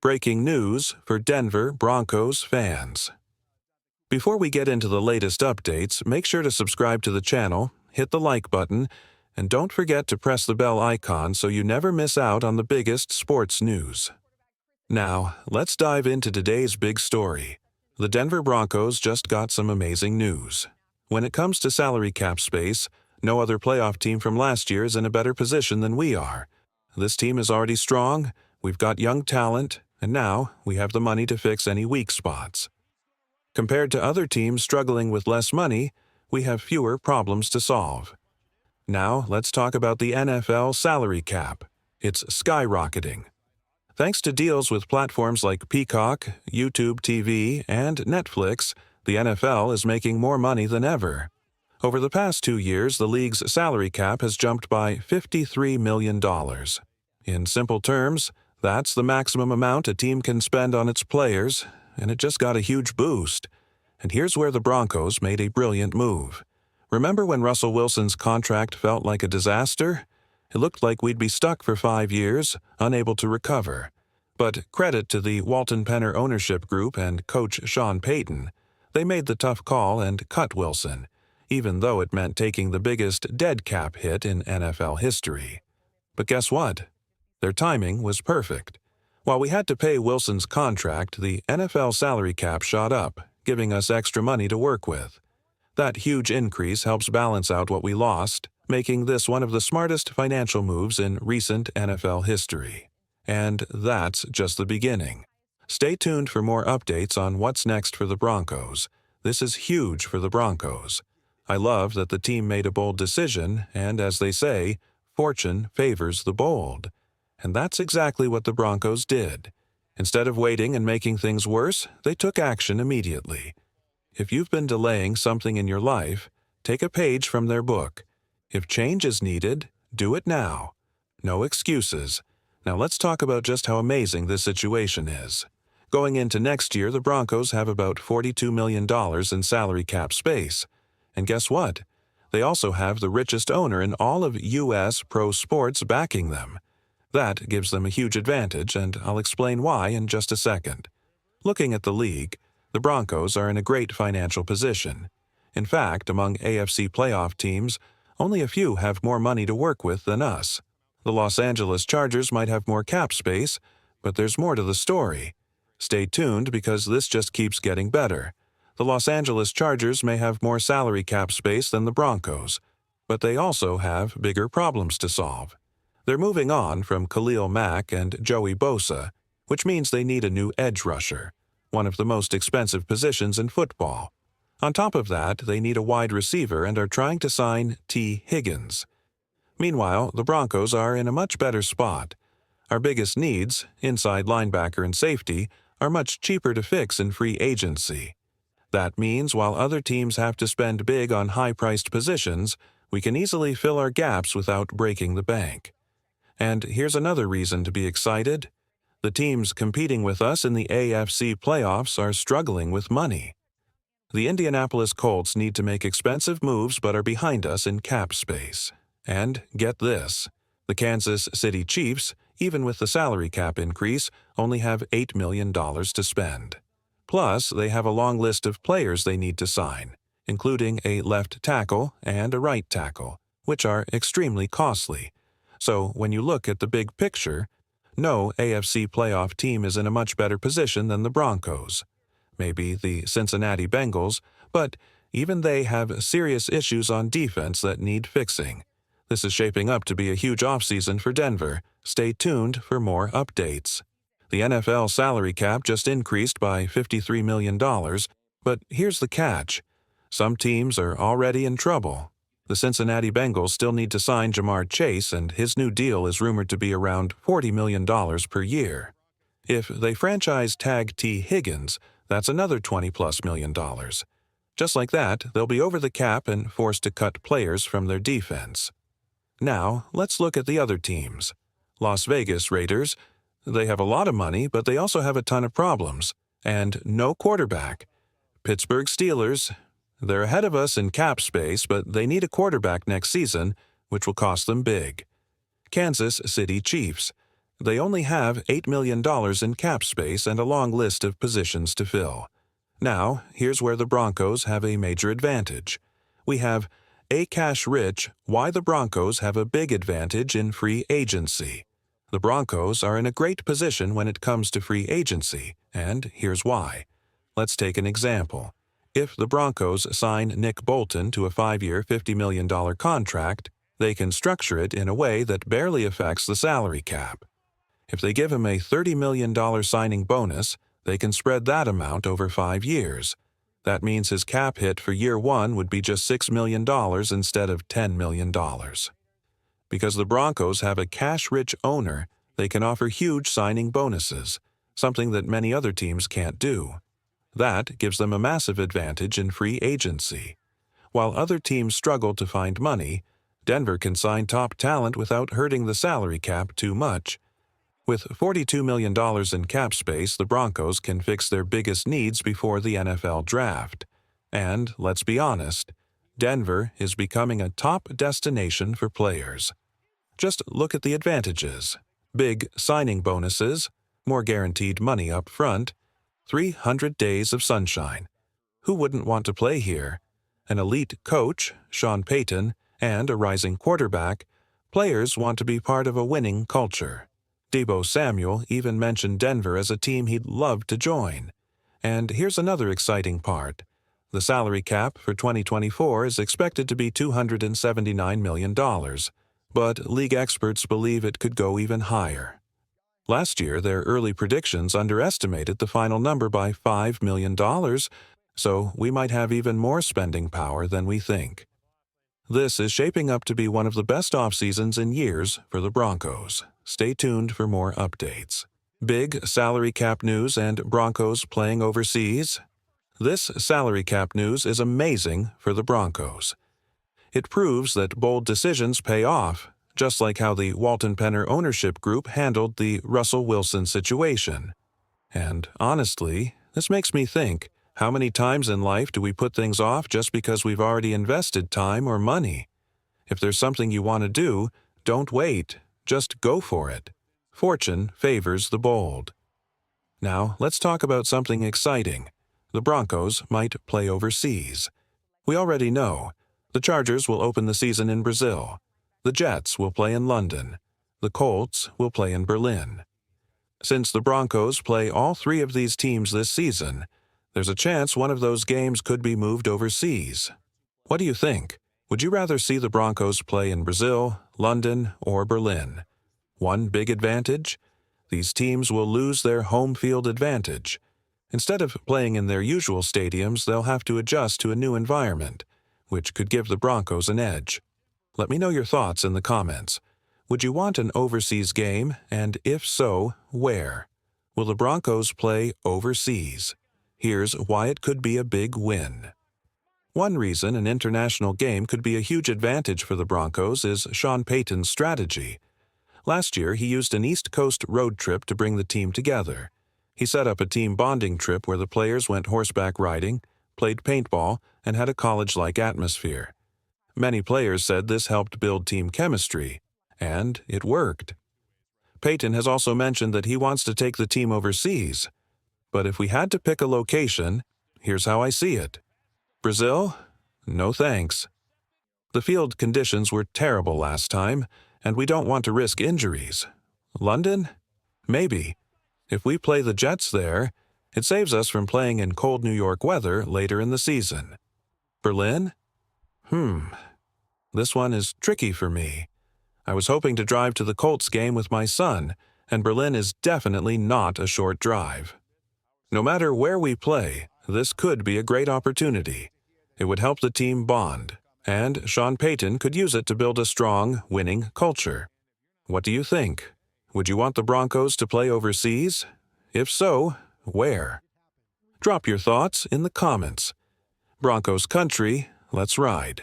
Breaking news for Denver Broncos fans. Before we get into the latest updates, make sure to subscribe to the channel, hit the like button, and don't forget to press the bell icon so you never miss out on the biggest sports news. Now, let's dive into today's big story. The Denver Broncos just got some amazing news. When it comes to salary cap space, no other playoff team from last year is in a better position than we are. This team is already strong, we've got young talent, and now we have the money to fix any weak spots. Compared to other teams struggling with less money, we have fewer problems to solve. Now, let's talk about the NFL salary cap. It's skyrocketing. Thanks to deals with platforms like Peacock, YouTube TV, and Netflix, the NFL is making more money than ever. Over the past 2 years, the league's salary cap has jumped by $53 million. In simple terms, that's the maximum amount a team can spend on its players, and it just got a huge boost. And here's where the Broncos made a brilliant move. Remember when Russell Wilson's contract felt like a disaster? It looked like we'd be stuck for 5 years, unable to recover. But credit to the Walton Penner ownership group and coach Sean Payton. They made the tough call and cut Wilson, even though it meant taking the biggest dead cap hit in NFL history. But guess what? Their timing was perfect. While we had to pay Wilson's contract, the NFL salary cap shot up, giving us extra money to work with. That huge increase helps balance out what we lost, making this one of the smartest financial moves in recent NFL history. And that's just the beginning. Stay tuned for more updates on what's next for the Broncos. This is huge for the Broncos. I love that the team made a bold decision, and as they say, fortune favors the bold. And that's exactly what the Broncos did. Instead of waiting and making things worse, they took action immediately. If you've been delaying something in your life, take a page from their book. If change is needed, do it now. No excuses. Now let's talk about just how amazing this situation is. Going into next year, the Broncos have about $42 million in salary cap space. And guess what? They also have the richest owner in all of U.S. pro sports backing them. That gives them a huge advantage, and I'll explain why in just a second. Looking at the league, the Broncos are in a great financial position. In fact, among AFC playoff teams, only a few have more money to work with than us. The Los Angeles Chargers might have more cap space, but there's more to the story. Stay tuned because this just keeps getting better. The Los Angeles Chargers may have more salary cap space than the Broncos, but they also have bigger problems to solve. They're moving on from Khalil Mack and Joey Bosa, which means they need a new edge rusher, one of the most expensive positions in football. On top of that, they need a wide receiver and are trying to sign T. Higgins. Meanwhile, the Broncos are in a much better spot. Our biggest needs, inside linebacker and safety, are much cheaper to fix in free agency. That means while other teams have to spend big on high-priced positions, we can easily fill our gaps without breaking the bank. And here's another reason to be excited. The teams competing with us in the AFC playoffs are struggling with money. The Indianapolis Colts need to make expensive moves but are behind us in cap space. And get this, the Kansas City Chiefs, even with the salary cap increase, only have $8 million to spend. Plus, they have a long list of players they need to sign, including a left tackle and a right tackle, which are extremely costly. So when you look at the big picture, no AFC playoff team is in a much better position than the Broncos. Maybe the Cincinnati Bengals, but even they have serious issues on defense that need fixing. This is shaping up to be a huge offseason for Denver. Stay tuned for more updates. The NFL salary cap just increased by $53 million, but here's the catch. Some teams are already in trouble. The Cincinnati Bengals still need to sign Jamar Chase, and his new deal is rumored to be around $40 million per year. If they franchise tag T. Higgins, that's another $20+ million. Just like that, they'll be over the cap and forced to cut players from their defense. Now, let's look at the other teams. Las Vegas Raiders, they have a lot of money, but they also have a ton of problems, and no quarterback. Pittsburgh Steelers, they're ahead of us in cap space, but they need a quarterback next season, which will cost them big. Kansas City Chiefs, they only have $8 million in cap space and a long list of positions to fill. Now, here's where the Broncos have a major advantage. We have a cash-rich why the Broncos have a big advantage in free agency. The Broncos are in a great position when it comes to free agency, and here's why. Let's take an example. If the Broncos sign Nick Bolton to a 5-year, $50 million contract, they can structure it in a way that barely affects the salary cap. If they give him a $30 million signing bonus, they can spread that amount over 5 years. That means his cap hit for year 1 would be just $6 million instead of $10 million. Because the Broncos have a cash-rich owner, they can offer huge signing bonuses, something that many other teams can't do. That gives them a massive advantage in free agency. While other teams struggle to find money, Denver can sign top talent without hurting the salary cap too much. With $42 million in cap space, the Broncos can fix their biggest needs before the NFL draft. And, let's be honest, Denver is becoming a top destination for players. Just look at the advantages. Big signing bonuses, more guaranteed money up front, 300 days of sunshine. Who wouldn't want to play here? An elite coach, Sean Payton, and a rising quarterback. Players want to be part of a winning culture. Deebo Samuel even mentioned Denver as a team he'd love to join. And here's another exciting part. The salary cap for 2024 is expected to be $279 million, but league experts believe it could go even higher. Last year, their early predictions underestimated the final number by $5 million, so we might have even more spending power than we think. This is shaping up to be one of the best off-seasons in years for the Broncos. Stay tuned for more updates. Big salary cap news and Broncos playing overseas. This salary cap news is amazing for the Broncos. It proves that bold decisions pay off, just like how the Walton Penner ownership group handled the Russell Wilson situation. And honestly, this makes me think, how many times in life do we put things off just because we've already invested time or money? If there's something you want to do, don't wait. Just go for it. Fortune favors the bold. Now, let's talk about something exciting. The Broncos might play overseas. We already know. The Chargers will open the season in Brazil. The Jets will play in London. The Colts will play in Berlin. Since the Broncos play all 3 of these teams this season, there's a chance one of those games could be moved overseas. What do you think? Would you rather see the Broncos play in Brazil, London, or Berlin? One big advantage? These teams will lose their home field advantage. Instead of playing in their usual stadiums, they'll have to adjust to a new environment, which could give the Broncos an edge. Let me know your thoughts in the comments. Would you want an overseas game, and if so, where? Will the Broncos play overseas? Here's why it could be a big win. One reason an international game could be a huge advantage for the Broncos is Sean Payton's strategy. Last year, he used an East Coast road trip to bring the team together. He set up a team bonding trip where the players went horseback riding, played paintball, and had a college-like atmosphere. Many players said this helped build team chemistry, and it worked. Payton has also mentioned that he wants to take the team overseas. But if we had to pick a location, here's how I see it. Brazil? No thanks. The field conditions were terrible last time, and we don't want to risk injuries. London? Maybe. If we play the Jets there, it saves us from playing in cold New York weather later in the season. Berlin? This one is tricky for me. I was hoping to drive to the Colts game with my son, and Berlin is definitely not a short drive. No matter where we play, this could be a great opportunity. It would help the team bond, and Sean Payton could use it to build a strong, winning culture. What do you think? Would you want the Broncos to play overseas? If so, where? Drop your thoughts in the comments. Broncos country, let's ride.